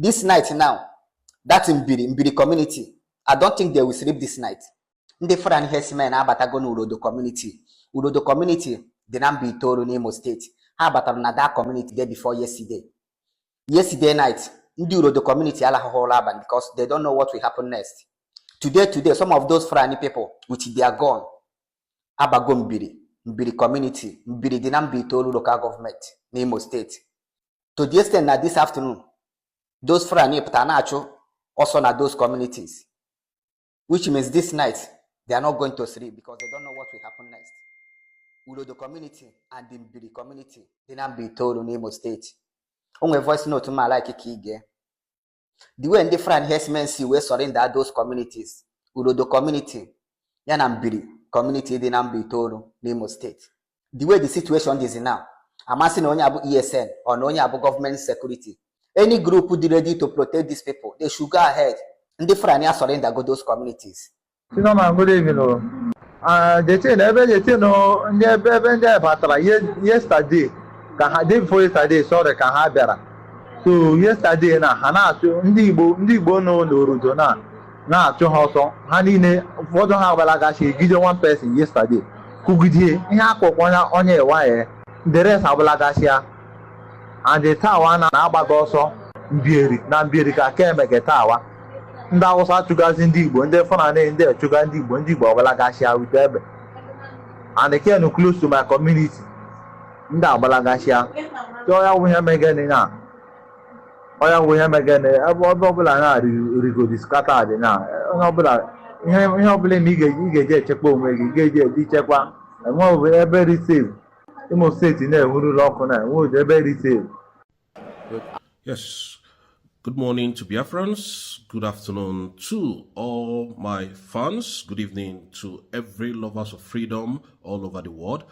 This night now, that's in Mbieri community. I don't think they will sleep this night. Ndị Fulani herdsmen abatago n'Orodo community. Orodo community dị na Mbieri Itoolu n'Imo State. Ha abatara na that community day before yesterday. Yesterday night, ndị Orodo community alahụhụla abalị because they don't know what will happen next. Today, some of those Fulani people with their gun abago Mbieri community, Mbieri dị na Mbieri Itoolu local government n'Imo State. To the extent that this afternoon, those Fulani pụtara na-achụ also na those communities, which means this night they are not going to sleep because they don't know what will happen next. Orodo community and the Mbieri community dị na Mbieri Itoolu n'Imo State. Onwe voice note ma like ike. The way ndị Fulani herdsmen si we surrender those communities, Orodo community ya na Mbieri community dị na Mbieri Itoolu n'Imo State. The way the situation is now, amasị na onye abụ ESN or na onye abụ government security, any group dị ready to protect these people, they should go ahead. Ndị Fulani surrender go those communities. Good evening. Yesterday, day before yesterday, sorry, so yesterday na hana ndị Igbo no n'Orodo na achụ ha ọsọ ha niile ụfọdụ ha abalagachi gide one person yesterday kugidie ihe akwụkwọ onye ewaye the rest abalagachi ya and the tawa na-agbaga ọsọ Mbieri ka emege tawa ndị Hausa achụgazi ndị Igbo ndị Fulani ndị achụga ndị Igbo abalagachi ya with ebe and they came close to my community ndị abalagachi ya so ya wụ ihe megene na oya wo him again ọbụla na rigodi scatter dị na ọbụla ihe ọbụla mi ga-eje echekwa onwe gị ga-eje edi chekwa enwe ebe receive Imo State na-ehuru ọkụ na enwe ebe receive. Yes, good morning to Biafrans, good afternoon to all my fans, good evening to every lovers of freedom all over the world.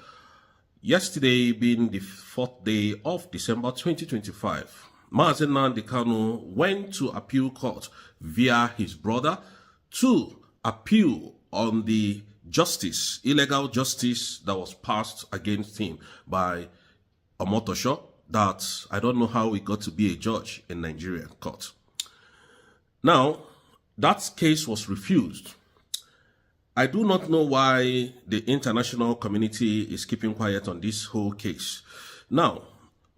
Yesterday being the 4th day of December 2025, Mazi Nnam went to appeal court via his brother to appeal on the illegal justice that was passed against him by Omotosho, that I don't know how he got to be a judge in Nigerian court. Now, that case was refused. I do not know why the international community is keeping quiet on this whole case. Now,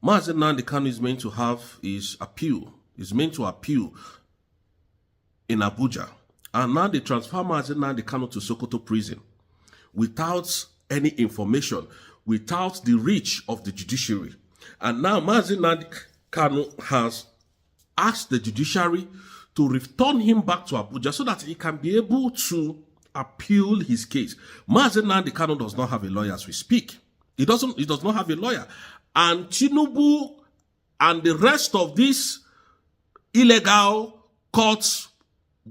Mazi Nnam is meant to have his appeal, in Abuja. And now they transfer Mazi Nnam to Sokoto prison without any information, without the reach of the judiciary. And now Mazi Nnam has asked the judiciary to return him back to Abuja so that he can be able to appeal his case. Mazi Nnam does not have a lawyer as we speak. He does not have a lawyer. And Tinubu and the rest of these illegal court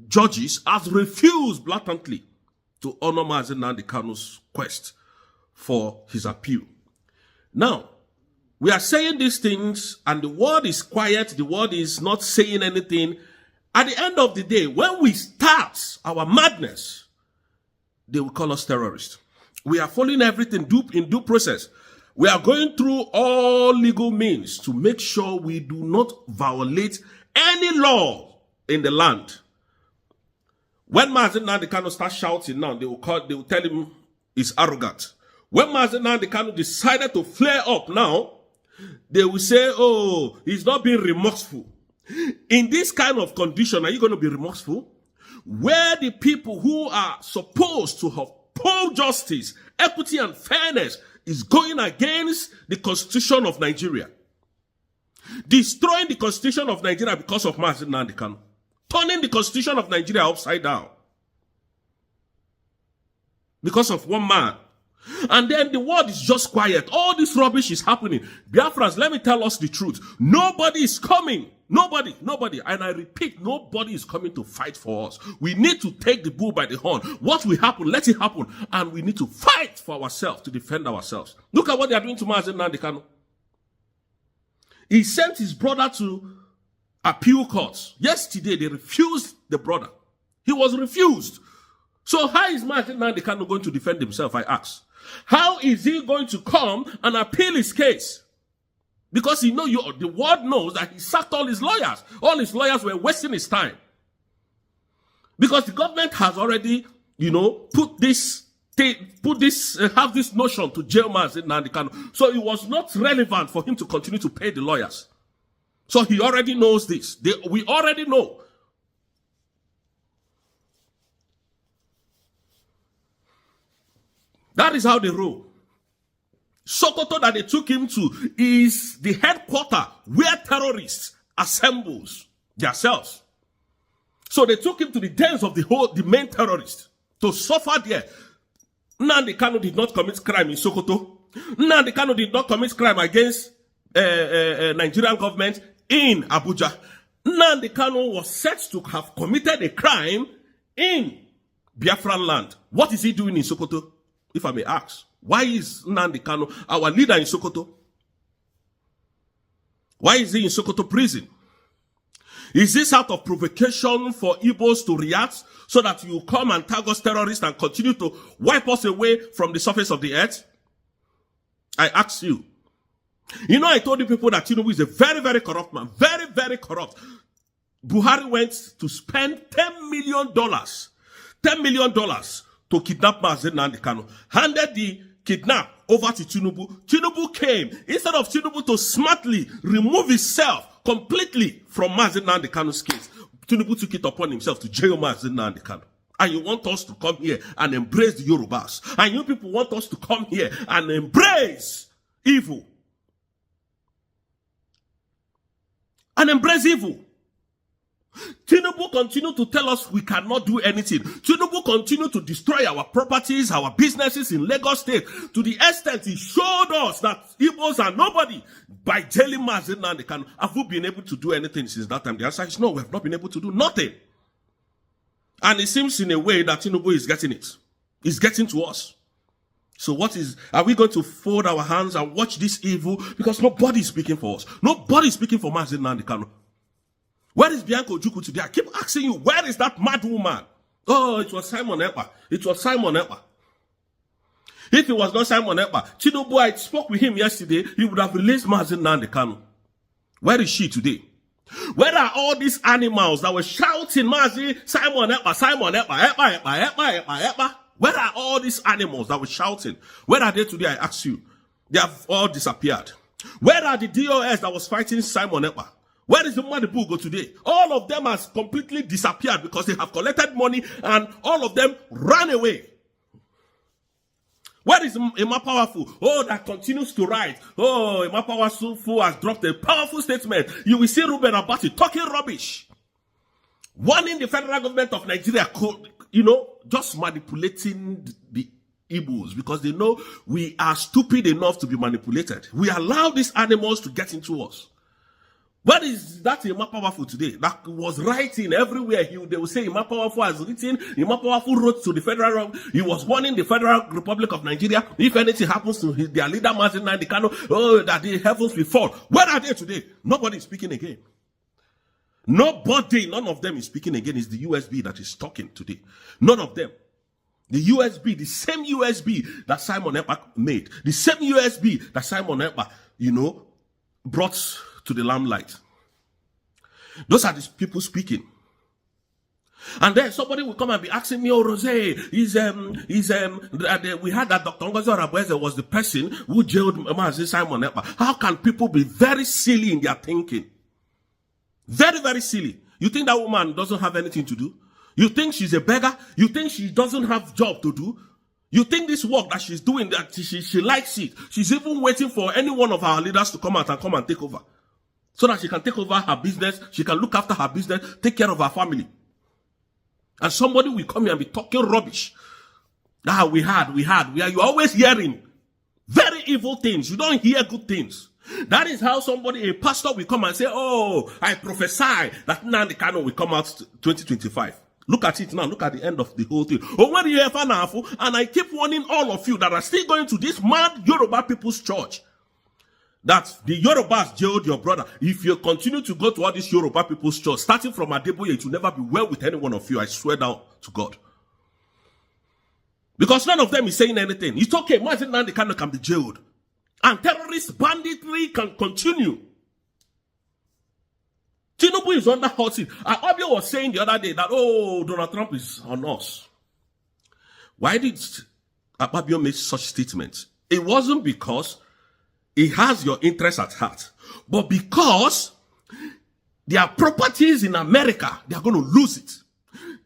judges have refused blatantly to honor Mazi Nnam's quest for his appeal. Now, we are saying these things and the world is quiet, the world is not saying anything. At the end of the day, when we start our madness, they will call us terrorists. We are following everything in due process. We are going through all legal means to make sure we do not violate any law in the land. When Mazi Nnam starts shouting now, they will tell him he's arrogant. When Mazi Nnam decided to flare up now, they will say, oh, he's not being remorseful. In this kind of condition, are you going to be remorseful? Where the people who are supposed to uphold justice, equity, and fairness is going against the Constitution of Nigeria. Destroying the Constitution of Nigeria because of Mazi Nnam. Turning the Constitution of Nigeria upside down. Because of one man. And then the world is just quiet. All this rubbish is happening. Biafrans, let me tell us the truth. Nobody is coming. Nobody. And I repeat, nobody is coming to fight for us. We need to take the bull by the horn. What will happen, let it happen. And we need to fight for ourselves, to defend ourselves. Look at what they are doing to Mazi Nnam. He sent his brother to appeal courts. Yesterday, they refused the brother. He was refused. So how is Mazi Nnam going to defend himself, I ask? How is he going to come and appeal his case? Because the world knows that he sacked all his lawyers. All his lawyers were wasting his time. Because the government has already, have this notion to jail Mazi Nnam. So it was not relevant for him to continue to pay the lawyers. So he already knows this. We already know. That is how they roll. Sokoto that they took him to is the headquarters where terrorists assembles themselves. So they took him to the dens of the main terrorists to suffer there. Nnamdi Kanu did not commit crime in Sokoto. Nnamdi Kanu did not commit crime against Nigerian government in Abuja. Nnamdi Kanu was said to have committed a crime in Biafran land. What is he doing in Sokoto, if I may ask? Why is Nnamdi Kanu our leader in Sokoto? Why is he in Sokoto prison? Is this out of provocation for Igbos to react so that you come and tag us terrorists and continue to wipe us away from the surface of the earth? I ask you. I told you people that Tinubu is a very, very corrupt man. Very, very corrupt. Buhari went to spend $10 million. $10 million to kidnap Mazi Nnam. Handed the kidnap over to Tinubu. Tinubu came. Instead of Tinubu to smartly remove himself completely from Mazi Nnam's case, Tinubu took it upon himself to jail Mazi Nnam. And you want us to come here and embrace the Yorubas. And you people want us to come here and embrace evil. And embrace evil. Tinubu continue to tell us we cannot do anything. Tinubu continue to destroy our properties, our businesses in Lagos State, to the extent he showed us that Igbos are nobody by jailing Mazi Nnam. Have we been able to do anything since that time? The answer is no, we have not been able to do nothing. And it seems in a way that Tinubu is getting it. It's getting to us. So are we going to fold our hands and watch this evil? Because nobody is speaking for us. Nobody is speaking for Mazi Nnam. Where is Bianca Ojukwu today? I keep asking you, where is that mad woman? Oh, it was Simon Ekpa. It was Simon Ekpa. If it was not Simon Ekpa, Tinubu, I spoke with him yesterday, he would have released Mazi Nnam. Where is she today? Where are all these animals that were shouting, Mazi, Simon Ekpa, Simon Ekpa, Ekpa, Ekpa, Ekpa, Ekpa, Ekpa? Where are all these animals that were shouting? Where are they today? I ask you. They have all disappeared. Where are the DOS that was fighting Simon Ekpa? Where is the Madibugo today? All of them has completely disappeared because they have collected money and all of them ran away. Where is Emma Powerful? Oh, that continues to write. Oh, Emma Powerful has dropped a powerful statement. You will see Ruben Abati talking rubbish. Warning the federal government of Nigeria, just manipulating the Igbos because they know we are stupid enough to be manipulated. We allow these animals to get into us. What is that Emma Powerful today? That was writing everywhere. They will say Emma Powerful has written. Emma Powerful wrote to the federal. He was warning the Federal Republic of Nigeria. If anything happens to their leader, Mazi Nnam, that the heavens will fall. Where are they today? Nobody is speaking again. Nobody, none of them is speaking again. It's the USB that is talking today. None of them. The USB, the same USB that Simon Ekpa made. The same USB that Simon Ekpa, brought to the limelight. Those are the people speaking. And then somebody will come and be asking me, oh, Rose, we had that Dr. Ngozi Orabueze was the person who jailed Mazi Simon Ekpa. How can people be very silly in their thinking? Very, very silly. You think that woman doesn't have anything to do? You think she's a beggar? You think she doesn't have job to do? You think this work that she's doing, that she likes it? She's even waiting for any one of our leaders to come out and come and take over. So that she can take over her business, she can look after her business, take care of her family. And somebody will come here and be talking rubbish. You're always hearing very evil things. You don't hear good things. That is how a pastor will come and say, oh, I prophesy that Nnamdi Kanu will come out 2025. Look at it now. Look at the end of the whole thing. Oh, when you hear Fanafu, and I keep warning all of you that are still going to this mad Yoruba people's church, that the Yorubas jailed your brother. If you continue to go to all these Yoruba people's church, starting from Adeboye, it will never be well with any one of you. I swear down to God. Because none of them is saying anything. It's okay. Mazi Nnam can be jailed. And terrorist banditry can continue. Tinubu is under hot seat. Abia was saying the other day that, oh, Donald Trump is on us. Why did Abia make such statements? It wasn't because he has your interest at heart, but because their properties in America, they are going to lose it.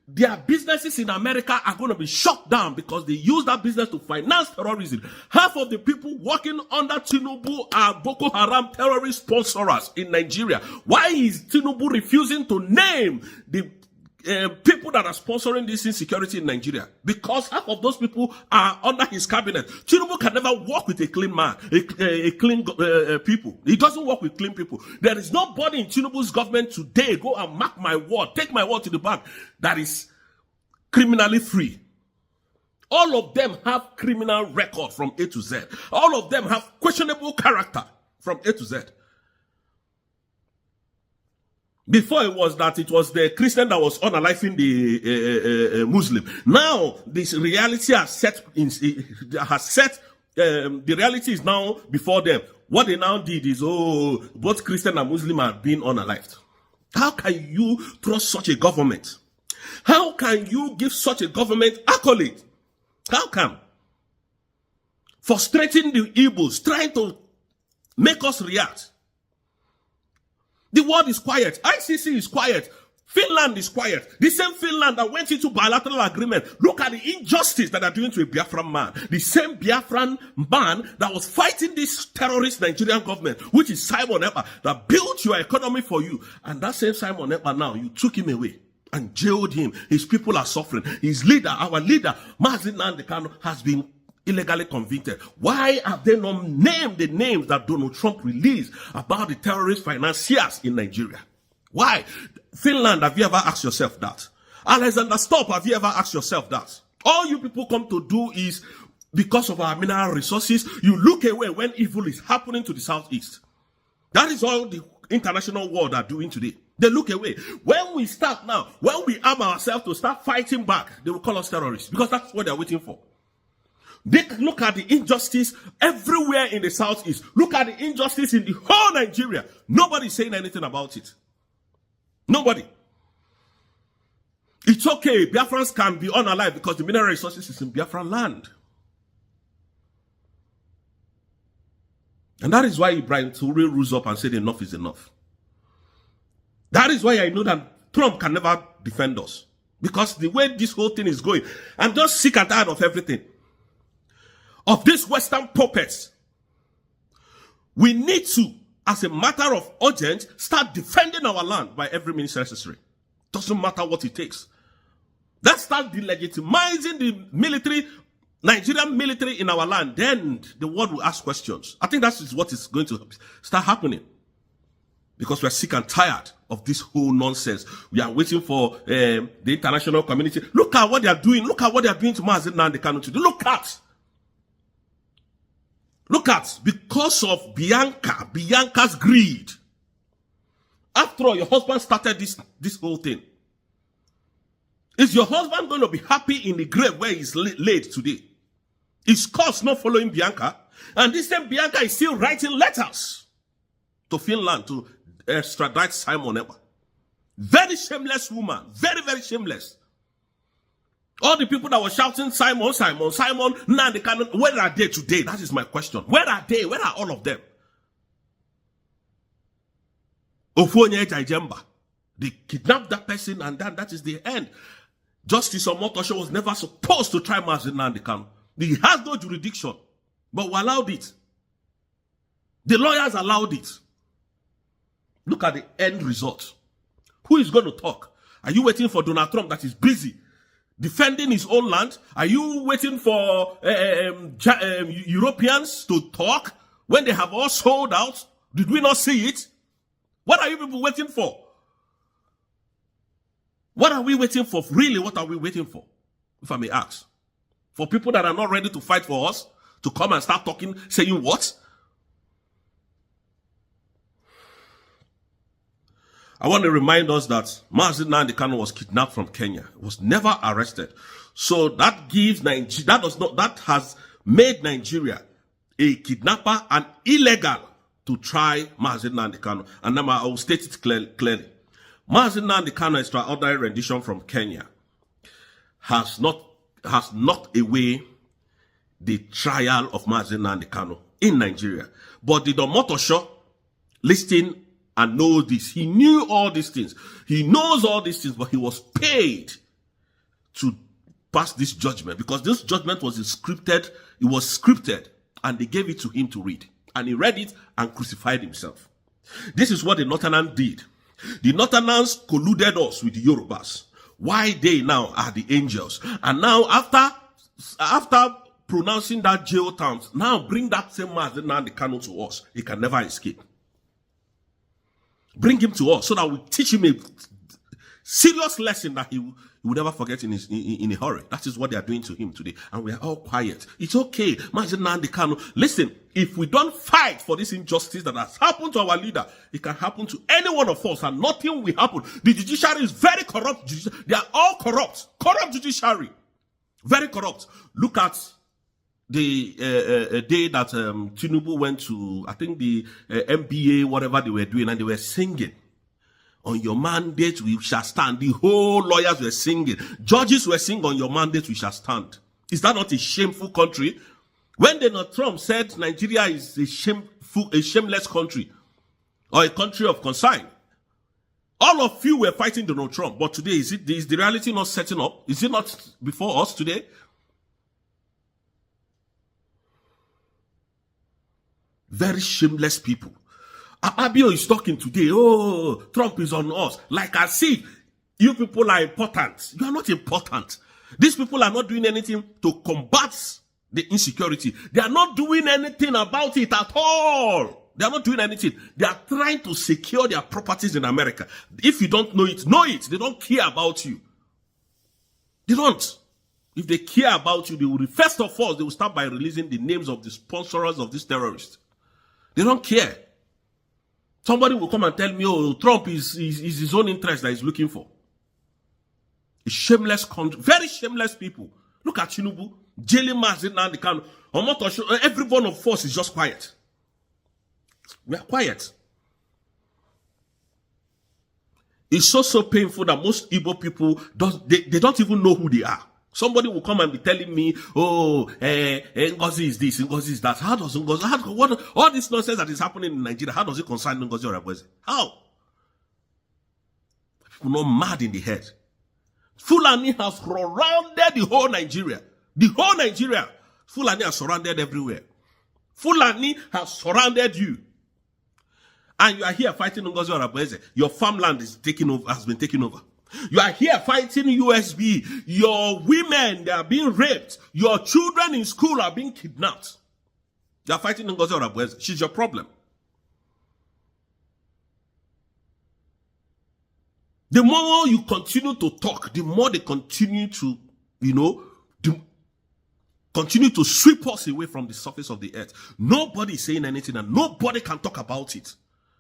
Their businesses in America are going to be shut down because they use that business to finance terrorism. Half of the people working under Tinubu are Boko Haram terrorist sponsors in Nigeria. Why is Tinubu refusing to name the people that are sponsoring this insecurity in Nigeria? Because half of those people are under his cabinet. Tinubu can never work with a clean man, a clean people. He doesn't work with clean people. There is nobody in Tinubu's government today, go and mark my word, take my word to the bank, that is criminally free. All of them have criminal record from A to Z. All of them have questionable character from A to Z. Before it was the Christian that was unaliving the Muslim. Now this reality the reality is now before them. What they now did is, both Christian and Muslim are being unalived. How can you trust such a government? How can you give such a government accolade? How come? Frustrating the evils, trying to make us react. The world is quiet. ICC is quiet. Finland is quiet. The same Finland that went into bilateral agreement. Look at the injustice that they're doing to a Biafran man. The same Biafran man that was fighting this terrorist Nigerian government, which is Simon Ekpa, that built your economy for you. And that same Simon Ekpa now, you took him away and jailed him. His people are suffering. His leader, our leader, Mazi Nnam, has been illegally convicted. Why have they not named the names that Donald Trump released about the terrorist financiers in Nigeria? Why? Finland, have you ever asked yourself that? Alexander Stop, have you ever asked yourself that? All you people come to do is, because of our mineral resources, you look away when evil is happening to the southeast. That is all the international world are doing today. They look away. When we start now, when we arm ourselves to start fighting back, they will call us terrorists, because that's what they're waiting for. They look at the injustice everywhere in the southeast. Look at the injustice in the whole Nigeria. Nobody's saying anything about it. Nobody. It's okay. Biafrans can be unalive because the mineral resources is in Biafran land. And that is why Ibrahim Toure rose up and said enough is enough. That is why I know that Trump can never defend us. Because the way this whole thing is going, I'm just sick and tired of everything. Of these Western puppets. We need to, as a matter of urgent, start defending our land by every means necessary. Doesn't matter what it takes. Let's start delegitimizing the military, Nigerian military in our land. Then the world will ask questions. I think that is what is going to start happening. Because we are sick and tired of this whole nonsense. We are waiting for the international community. Look at what they are doing. Look at what they are doing to Mazi Nnam today. Look at, because of Bianca's greed. After all, your husband started this whole thing. Is your husband going to be happy in the grave where he's laid today? Is cause not following Bianca? And this same Bianca is still writing letters to Finland to extradite Simon Ekpa. Very shameless woman. Very, very shameless. All the people that were shouting, Simon, Nnam, where are they today? That is my question. Where are they? Where are all of them? Ofonye Jajemba. They kidnapped that person and that is the end. Justice Omotosho was never supposed to try Mazi Nnam. He has no jurisdiction. But we allowed it. The lawyers allowed it. Look at the end result. Who is going to talk? Are you waiting for Donald Trump that is busy defending his own land? Are you waiting for Europeans to talk when they have all sold out? Did we not see it? What are you people waiting for? What are we waiting for? Really, what are we waiting for? If I may ask. For people that are not ready to fight for us to come and start talking, saying what? I want to remind us that Mazi Nnam was kidnapped from Kenya. He was never arrested. So that gives Nigeria, that has made Nigeria a kidnapper and illegal to try Mazi Nnam. And now I will state it clearly. Mazi Nnam extraordinary rendition from Kenya has knocked away the trial of Mazi Nnam in Nigeria. But the Domotosho listening and know this. He knew all these things. He knows all these things, but he was paid to pass this judgment because this judgment was scripted. It was scripted and they gave it to him to read. And he read it and crucified himself. This is what the Northerners did. The Northerners colluded us with the Yorubas. Why they now are the angels. And now after pronouncing that jail terms, now bring that same Mazi Nnam to us. He can never escape. Bring him to us so that we teach him a serious lesson that he will never forget in a hurry. That is what they are doing to him today. And we are all quiet. It's okay. Mazi Nnam. Listen, if we don't fight for this injustice that has happened to our leader, it can happen to any one of us and nothing will happen. The judiciary is very corrupt. They are all corrupt. Corrupt judiciary. Very corrupt. Look at the day that Tinubu went to, I think the MBA, whatever they were doing, and they were singing. On your mandate, we shall stand. The whole lawyers were singing. Judges were singing, on your mandate, we shall stand. Is that not a shameful country? When Donald Trump said Nigeria is a shameless country, or a country of consign, all of you were fighting Donald Trump. But today, is the reality not setting up? Is it not before us today? Very shameless people. Abio is talking today. Oh, Trump is on us. Like I see, you people are important. You are not important. These people are not doing anything to combat the insecurity. They are not doing anything about it at all. They are not doing anything. They are trying to secure their properties in America. If you don't know it, know it. They don't care about you. They don't. If they care about you, they will, first of all, they will start by releasing the names of the sponsors of these terrorists. They don't care. Somebody will come and tell me, oh, Trump is his own interest that he's looking for. A shameless country, very shameless people. Look at Tinubu, jailing Mazi Nnam. Every one of us is just quiet. We are quiet. It's so painful that most Igbo people, they don't even know who they are. Somebody will come and be telling me, oh, Ngozi is this, Ngozi is that. How does Ngozi, all this nonsense that is happening in Nigeria, how does it concern Ngozi or Abweze? How? People not mad in the head. Fulani has surrounded the whole Nigeria. The whole Nigeria. Fulani has surrounded everywhere. Fulani has surrounded you. And you are here fighting Ngozi or Abweze. Your farmland is has been taken over. You are here fighting USB. Your women, they are being raped. Your children in school are being kidnapped. You are fighting Ngozi or Abweze. She's your problem. The more you continue to talk, the more they continue to, continue to sweep us away from the surface of the earth. Nobody is saying anything and nobody can talk about it.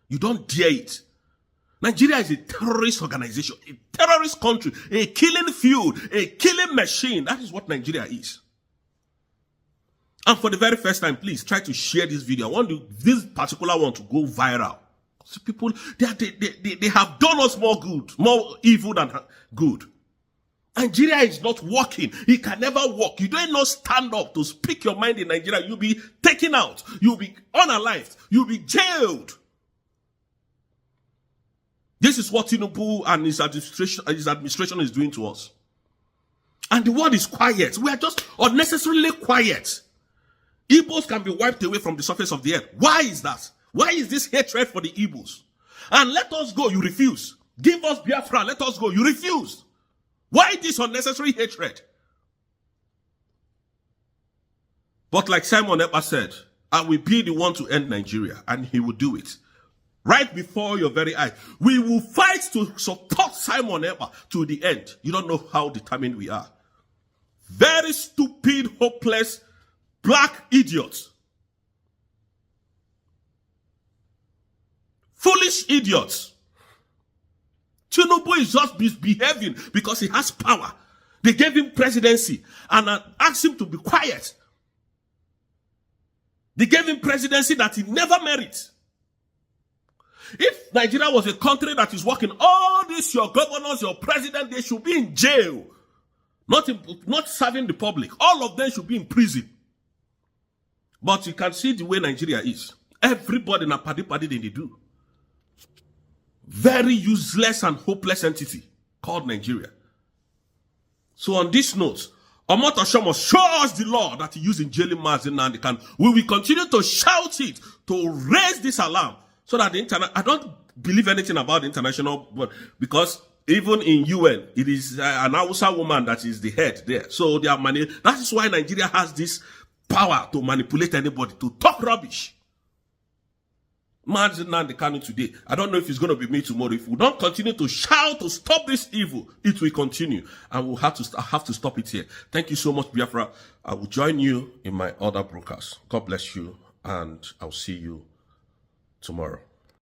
You don't dare it. Nigeria is a terrorist organization, a terrorist country, a killing field, a killing machine. That is what Nigeria is. And for the very first time, please try to share this video. I want this particular one to go viral. So people, they have done us more evil than good. Nigeria is not working. It can never work. You don't not stand up to speak your mind in Nigeria. You'll be taken out. You'll be unalived. You'll be jailed. This is what Tinubu and his administration is doing to us. And the world is quiet. We are just unnecessarily quiet. Igbos can be wiped away from the surface of the earth. Why is that? Why is this hatred for the Igbos? And let us go, you refuse. Give us Biafra, let us go, you refuse. Why this unnecessary hatred? But like Simon Ekpa said, I will be the one to end Nigeria, and he will do it. Right before your very eyes. We will fight to support Simon Ekpa to the end. You don't know how determined we are. Very stupid, hopeless, black idiots. Foolish idiots. Tinubu is just misbehaving because he has power. They gave him presidency and asked him to be quiet. They gave him presidency that he never merited. If Nigeria was a country that is working, all these, your governors, your president, they should be in jail. Not serving the public. All of them should be in prison. But you can see the way Nigeria is. Everybody in a party they do. Very useless and hopeless entity called Nigeria. So on this note, Omotosho must show us the law that he used in jailing Mazi Nnam. We will continue to shout it, to raise this alarm, so that I don't believe anything about the international, because even in UN, it is an Hausa woman that is the head there. So they are that is why Nigeria has this power to manipulate anybody, to talk rubbish. Mazi Nnam today, I don't know if it's going to be me tomorrow. If we don't continue to shout to stop this evil, it will continue, and we'll have to stop it here. Thank you so much, Biafra. I will join you in my other broadcast. God bless you, and I'll see you tomorrow.